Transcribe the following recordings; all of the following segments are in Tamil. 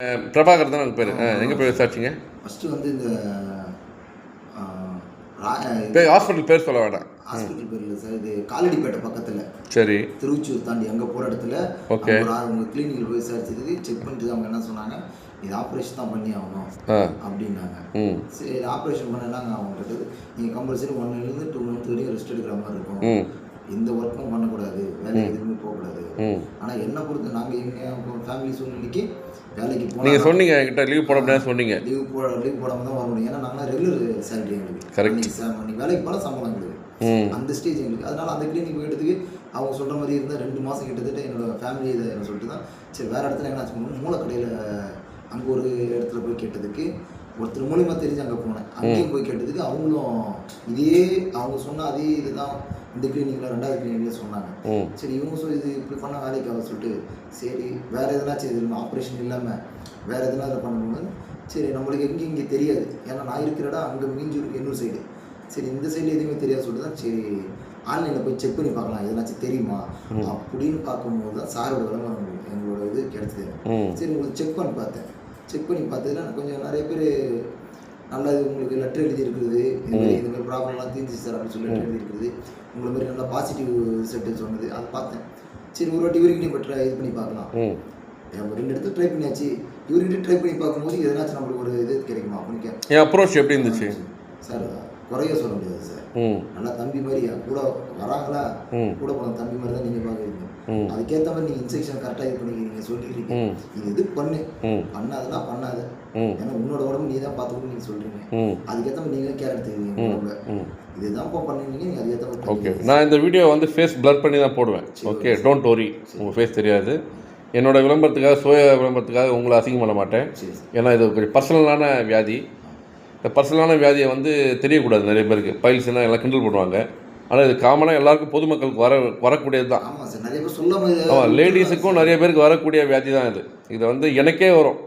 பிரபாகர் தான் உங்கள் பேர். எங்கே போய் விசாரிச்சிங்க? ஃபஸ்ட்டு வந்து இந்த ஹாஸ்பிட்டல் பேர் சொல்ல வேண்டாம். ஹாஸ்பிட்டல் பேர் இல்லை சார், இது காலடிப்பேட்டை பக்கத்தில். சரி, திருச்சூர் தாண்டி அங்கே போகிற இடத்துல ஓகே. உங்கள் கிளினிக்கில் போய் விசாரிச்சதுக்கு செக் பண்ணிட்டு அவங்க என்ன சொன்னாங்க, இது ஆப்ரேஷன் தான் பண்ணி ஆகணும் அப்படின்னாங்க. சரி, ஆப்ரேஷன் பண்ணலாங்க. அவங்க கேட்டது, நீங்கள் கம்பல்சரி 1 மந்த்லேருந்து 2 மந்த் வரையும் ரெஸ்ட் எடுக்கிற மாதிரி இருக்கும், எந்த ஒர்க்கும் பண்ணக்கூடாது, வேலை எதுவுமே போகக்கூடாது. ஆனால் என்ன பொறுத்து நாங்கள் எங்கள் ஃபேமிலி சூழ்நிலைக்கு வேலைக்கு போனால் நீங்கள் சொன்னீங்க என்கிட்ட லீவ் போட முடியாது சொன்னீங்க. லீவ் போடாமல் தான் வர முடியும். ஏன்னா நாங்களாம் ரெகுலர் சேலரி எங்களுக்கு. கரெக்ட் சார், நீங்கள் வேலைக்கு போனால் சம்பளம் எங்களுக்கு அந்த ஸ்டேஜ் எங்களுக்கு. அதனால் அந்த கிளினிக் போயிட்டதுக்கு அவங்க சொல்கிற மாதிரி இருந்தால் 2 மாதம் கிட்டத்தட்ட என்னோடய ஃபேமிலி இதை சொல்லிட்டு தான் சரி வேறு இடத்துல என்ன ஆச்சு, மூலக்கடையில் அங்கே ஒரு இடத்துல போய் கேட்டதுக்கு ஒருத்தர் மூலியமாக தெரிஞ்சு அங்கே போனேன். அங்கேயும் போய் கேட்டதுக்கு அவங்களும் இதே அவங்க சொன்னால் அதே இதுதான் இந்த கிளினிக்கில் 2வது கிளினிக்கில் சொன்னாங்க. சரி இவங்க சொல்லி இது இப்படி பண்ணால் வேலைக்கு ஆக சொல்லிட்டு சரி வேறு எதனாச்சும் இது ஆப்ரேஷன் இல்லாமல் வேறு எதனா இதை பண்ணணும்னு சரி நம்மளுக்கு எங்கேயும் இங்கே தெரியாது. ஏன்னா நான் இருக்கிற இடம் அங்கே மீஞ்சூருக்கு இன்னொரு சைடு. சரி இந்த சைடில் எதுவுமே தெரியாது சொல்லிட்டு தான் சரி ஆன்லைனில் போய் செக் பண்ணி பார்க்கலாம் எதனாச்சும் தெரியுமா அப்படின்னு பார்க்கும்போது தான் சாரோட விளம்பரம் எங்களோட இது கிடச்சிது. சரி உங்களுக்கு செக் பண்ணி பார்த்தேன். செக் பண்ணி பார்த்ததுல கொஞ்சம் நிறைய பேர் நல்லது உங்களுக்கு லெட்டர் எழுதி இருக்குது, இந்த மாதிரி ப்ராப்ளம்லாம் தீர்ந்துச்சு சார் அப்படின்னு சொல்லி லெட்டர் எழுதி இருக்குது, உங்களை மாதிரி நல்லா பாசிட்டிவ் ரிசல்ட் சொன்னது. அதை பார்த்தேன். சரி ஒரு வாட்டி இவருக்கு நீ இது பண்ணி பார்க்கலாம், 2 இடத்துல ட்ரை பண்ணியாச்சு, இவர்கிட்ட ட்ரை பண்ணி பார்க்கும்போது எதனாச்சும் நம்மளுக்கு ஒரு இது கிடைக்குமா அப்படின்னு என் அப்ரோச் எப்படி இருந்துச்சு சார்? குறைய சொல்ல முடியாது சார், நல்லா தம்பி மாதிரி கூட வராங்களா, கூட போன தம்பி மாதிரி தான் நீங்கள் பார்க்குறீங்க. அதுக்கேற்ற மாதிரி நீங்கள் இன்ஸ்ட்ரக்ஷன் கரெக்டாக இது பண்ணிக்கிறீங்க, சொல்லிக்கிறீங்க நீங்கள் இது பண்ணாதுன்னா பண்ணாது, ஏன்னா உன்னோட உடம்பு நீ தான் பார்த்துக்கணும் நீங்கள் சொல்கிறீங்க. அதுக்கேற்ற மாதிரி நீங்களே கேர் எடுத்துக்கிறீங்க உடம்புல, இதுதான்ப்பா பண்ணுவீங்க நீங்கள் அதுக்கேற்ற மாதிரி. ஓகே, நான் இந்த வீடியோ வந்து ஃபேஸ் பிளர் பண்ணி தான் போடுவேன். ஓகே, டோன்ட் வரி, உங்கள் ஃபேஸ் தெரியாது. என்னோட விளம்பரத்துக்காக சுய விளம்பரத்துக்காக உங்களை அசிங்கம் பண்ண மாட்டேன். ஏன்னா இது கொஞ்சம் பர்சனலான வியாதி. இந்த பர்சனலான வியாதியை வந்து தெரியக்கூடாது நிறைய பேருக்கு. பைல்ஸ்னால் எல்லாம் கிண்டல் பண்ணுவாங்க, ஆனால் இது காமனாக எல்லாருக்கும் பொதுமக்களுக்கு வரக்கூடியது தான். ஆமாம், லேடிஸுக்கும் நிறைய பேருக்கு வரக்கூடிய வியாதி தான் இது. இது வந்து எனக்கே வரும்,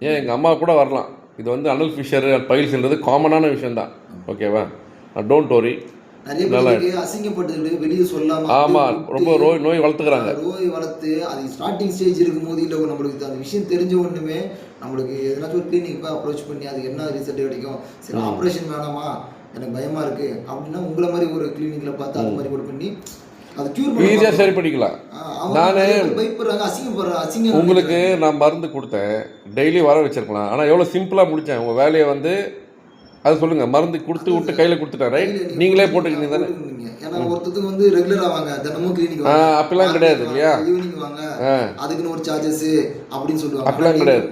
ஏன் எங்கள் அம்மா கூட வரலாம். இது வந்து அனல் ஃபிஷர் பைல்ஸ்ன்றது காமனான விஷயந்தான். ஓகேவா, டோன்ட் வரி. அசிங்கப்பட்டு வெளியே சொல்லாம ரொம்ப நோய் வளர்த்துக்கிறாங்க. நோய் வளர்த்து அது ஸ்டார்டிங் ஸ்டேஜ் இருக்கும்போது இல்லை நம்மளுக்கு அந்த விஷயம் தெரிஞ்ச ஒன்றுமே நம்மளுக்கு எதனாச்சும் ஒரு கிளினிக் போய் அப்ரோச் பண்ணி அதுக்கு என்ன ரிசல்ட் கிடைக்கும், சரி ஆப்ரேஷன் வேணாமா எனக்கு பயமா இருக்கு அப்படின்னா உங்களை மாதிரி ஒரு கிளினிக்ல பார்த்து அது மாதிரி கூட பண்ணி அது கியூர் ஈஸியாக சரி பண்ணிக்கலாம். நான் பயப்படுறாங்க, அசிங்கம். உங்களுக்கு நான் மருந்து கொடுத்தேன், டெய்லி வர வச்சிருக்கலாம். ஆனால் எவ்வளோ சிம்பிளாக முடித்தேன் உங்கள் வேலையை வந்து. அது சொல்லுங்க, மருந்து கொடுத்து விட்டு கையில் கொடுத்துட்டேன், ரைட்? நீங்களே போட்டுக்கிங்க தானே. ஏன்னா ஒருத்தருக்கு வந்து ரெகுலர் ஆவாங்க, தினமும் கிளினிக் அப்படிலாம் கிடையாது இல்லையா? ஈவினிங் வாங்க, அதுக்குன்னு ஒரு சார்ஜஸ் அப்படின்னு சொல்லுவாங்க. அப்படிலாம் கிடையாது.